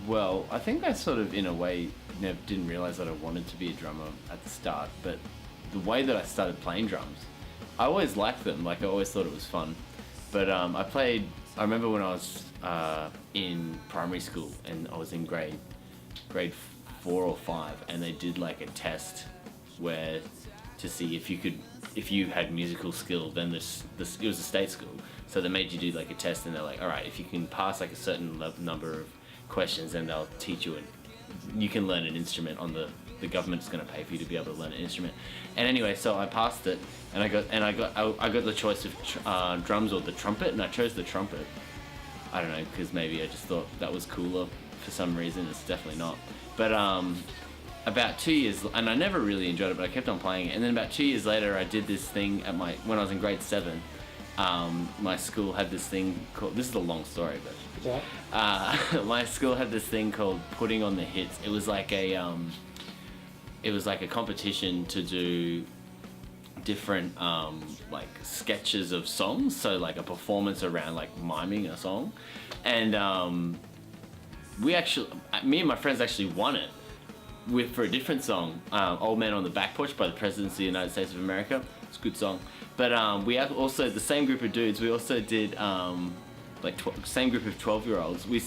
Well, I think I sort of, in a way, never didn't realize that I wanted to be a drummer at the start, but the way that I started playing drums, I always liked them. Like, I always thought it was fun. But I remember when I was in primary school and I was in grade 4 or 5, and they did like a test where to see if you had musical skill. Then this it was a state school, so they made you do like a test, and they're like, all right, if you can pass like a certain number of questions, then they'll teach you, and you can learn an instrument on the government's going to pay for you to be able to learn an instrument. And anyway, so I passed it, and I got the choice of drums or the trumpet, and I chose the trumpet. I don't know, because maybe I just thought that was cooler for some reason. It's definitely not. But about 2 years, and I never really enjoyed it, but I kept on playing it. And then about 2 years later, I did this thing when I was in grade 7. My school had this thing called, this is a long story, but my school had this thing called Putting on the Hits. It was like a competition to do different like sketches of songs, so like a performance around like miming a song. And me and my friends actually won it for a different song, Old Man on the Back Porch by the Presidents of the United States of America. It's a good song. But we also, the same group of dudes, we also did same group of 12-year-olds, we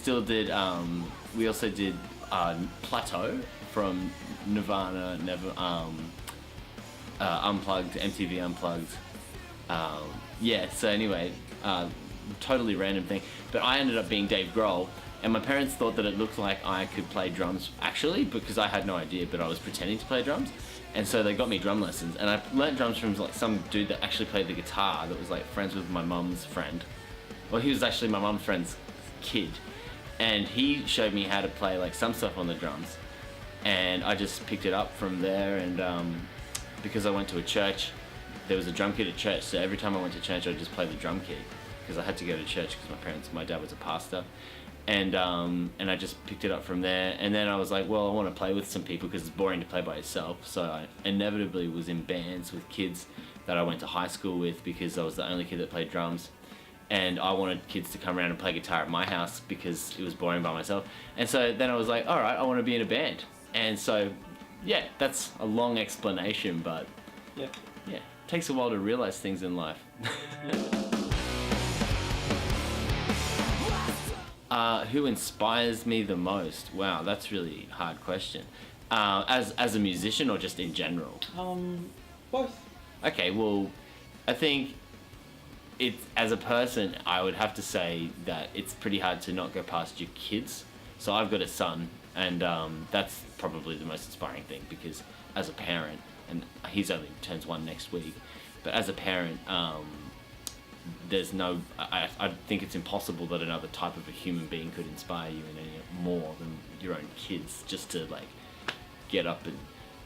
also did Plateau from Nirvana, Unplugged, MTV Unplugged. So anyway, totally random thing. But I ended up being Dave Grohl, and my parents thought that it looked like I could play drums, actually, because I had no idea, but I was pretending to play drums. And so they got me drum lessons, and I learnt drums from like some dude that actually played the guitar, that was like friends with my mum's friend. Well, he was actually my mum's friend's kid, and he showed me how to play like some stuff on the drums, and I just picked it up from there. And because I went to a church, there was a drum kit at church, so every time I went to church I'd just play the drum kit, because I had to go to church because my dad was a pastor. And I just picked it up from there, and then I was like, well, I want to play with some people because it's boring to play by yourself. So I inevitably was in bands with kids that I went to high school with, because I was the only kid that played drums, and I wanted kids to come around and play guitar at my house because it was boring by myself. And so then I was like, all right, I want to be in a band. And so yeah, that's a long explanation, but yeah, it takes a while to realize things in life. Who inspires me the most? Wow, that's really hard question. As a musician or just in general? Both. Okay, well, I think as a person, I would have to say that it's pretty hard to not go past your kids. So I've got a son, and that's probably the most inspiring thing, because as a parent, and he's only turns 1 next week, but as a parent, I think it's impossible that another type of a human being could inspire you in any more than your own kids, just to like get up, and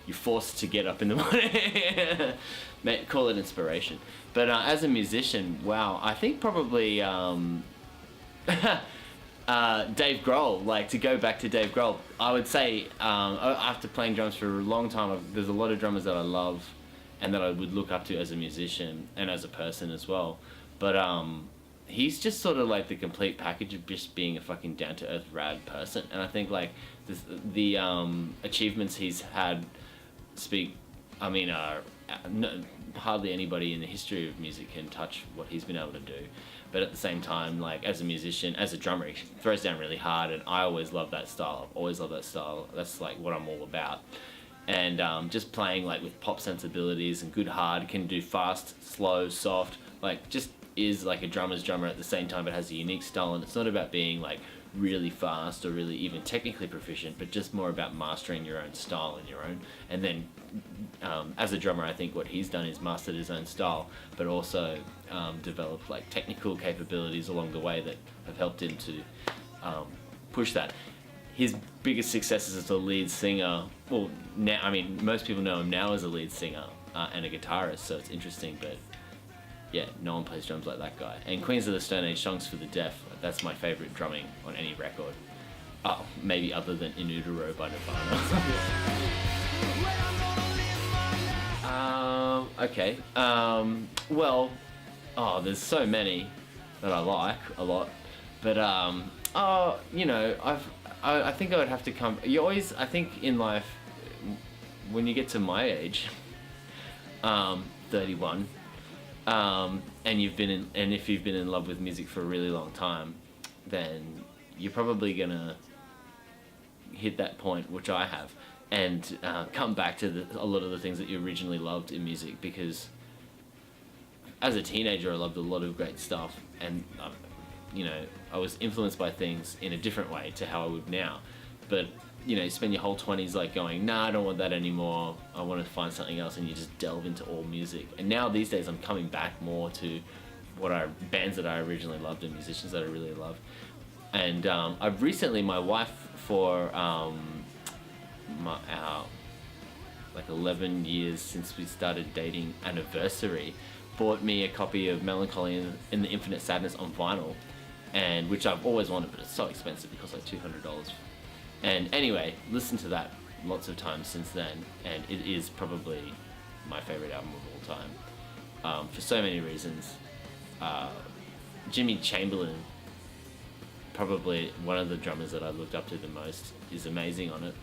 you're forced to get up in the morning. Call it inspiration. But as a musician, wow, I think probably Dave Grohl. Like, to go back to Dave Grohl, I would say after playing drums for a long time, there's a lot of drummers that I love and that I would look up to as a musician and as a person as well. But he's just sort of like the complete package of just being a fucking down-to-earth rad person. And I think like the achievements he's had hardly anybody in the history of music can touch what he's been able to do. But at the same time, like, as a musician, as a drummer, he throws down really hard, and I always love that style. I've always loved that style. That's like what I'm all about. And just playing like with pop sensibilities and good hard, can do fast, slow, soft, like just is like a drummer's drummer at the same time, but has a unique style. And it's not about being like really fast or really even technically proficient, but just more about mastering your own style and your own. And then as a drummer, I think what he's done is mastered his own style, but also developed like technical capabilities along the way that have helped him to push that. His biggest successes as a lead singer, well, now, I mean, most people know him now as a lead singer and a guitarist, so it's interesting, but yeah, no one plays drums like that guy. And Queens of the Stone Age, Songs for the Deaf, that's my favourite drumming on any record. Oh, maybe other than In Utero by Nirvana. Okay. Well, there's so many that I like a lot. But I think I would have to come. You always, I think in life, when you get to my age, 31, and if you've been in love with music for a really long time, then you're probably gonna hit that point, which I have, and come back to a lot of the things that you originally loved in music, because as a teenager I loved a lot of great stuff, and I was influenced by things in a different way to how I would now. But you spend your whole 20s like going, nah, I don't want that anymore, I want to find something else, and you just delve into all music. And now these days I'm coming back more to bands that I originally loved and musicians that I really love. And I've recently, my wife, for our 11 years since we started dating anniversary, bought me a copy of Melancholy and the Infinite Sadness on vinyl, and which I've always wanted, but it's so expensive. It costs like $200. And anyway, listened to that lots of times since then, and it is probably my favorite album of all time, for so many reasons. Jimmy Chamberlain, probably one of the drummers that I looked up to the most, is amazing on it.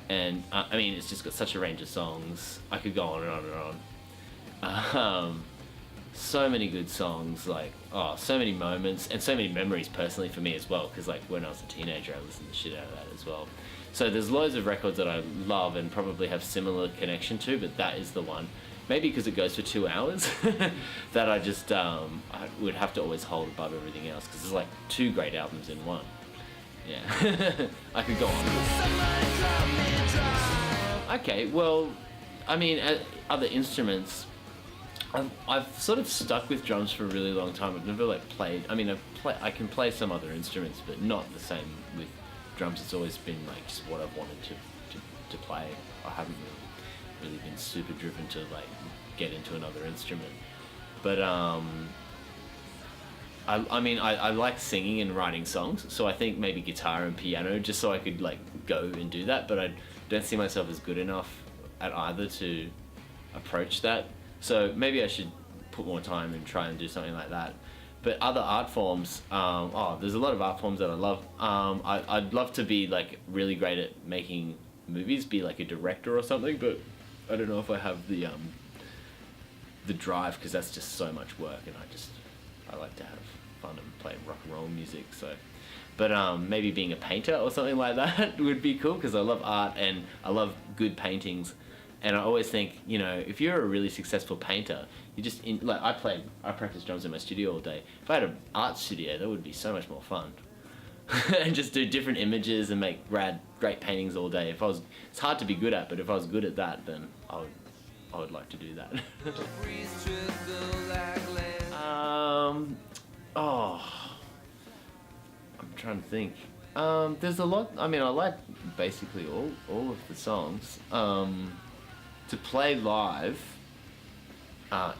And it's just got such a range of songs. I could go on and on and on. So many good songs, so many moments, and so many memories personally for me as well, because when I was a teenager I listened to shit out of that as well. So there's loads of records that I love and probably have similar connection to, but that is the one, maybe because it goes for 2 hours, that I just I would have to always hold above everything else, because there's 2 great albums in one. Yeah. I could go on. Okay, well, other instruments, I've sort of stuck with drums for a really long time. I've never played. I can play some other instruments, but not the same with drums. It's always been just what I've wanted to play. I haven't really been super driven to get into another instrument. But I like singing and writing songs, so I think maybe guitar and piano, just so I could go and do that. But I don't see myself as good enough at either to approach that. So maybe I should put more time and try and do something like that. But other art forms, there's a lot of art forms that I love. I'd love to be really great at making movies, be a director or something, but I don't know if I have the drive, because that's just so much work, and I like to have fun and play rock and roll music. So, but maybe being a painter or something like that would be cool, because I love art and I love good paintings. And I always think, if you're a really successful painter, you just I practice drums in my studio all day. If I had an art studio, that would be so much more fun. And just do different images and make great paintings all day. It's hard to be good at, but if I was good at that, then I would like to do that. I'm trying to think. There's a lot. I like basically all of the songs. To play live,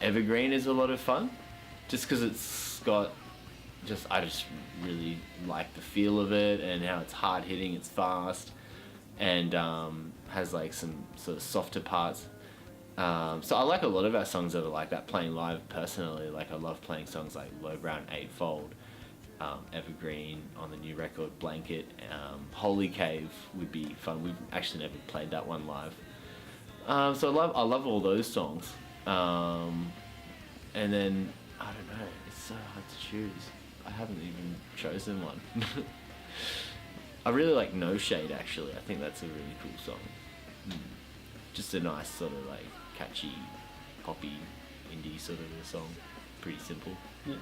Evergreen is a lot of fun, just because it's got I just really like the feel of it, and how it's hard hitting, it's fast, and has some sort of softer parts. So I like a lot of our songs that are like that playing live personally. I love playing songs like Lowbrow and Eightfold, Evergreen on the new record, Blanket, Holy Cave would be fun. We've actually never played that one live. So I love all those songs. And then, I don't know, it's so hard to choose. I haven't even chosen one. I really like No Shade, actually. I think that's a really cool song. Just a nice sort of catchy, poppy, indie sort of a song. Pretty simple. Yeah.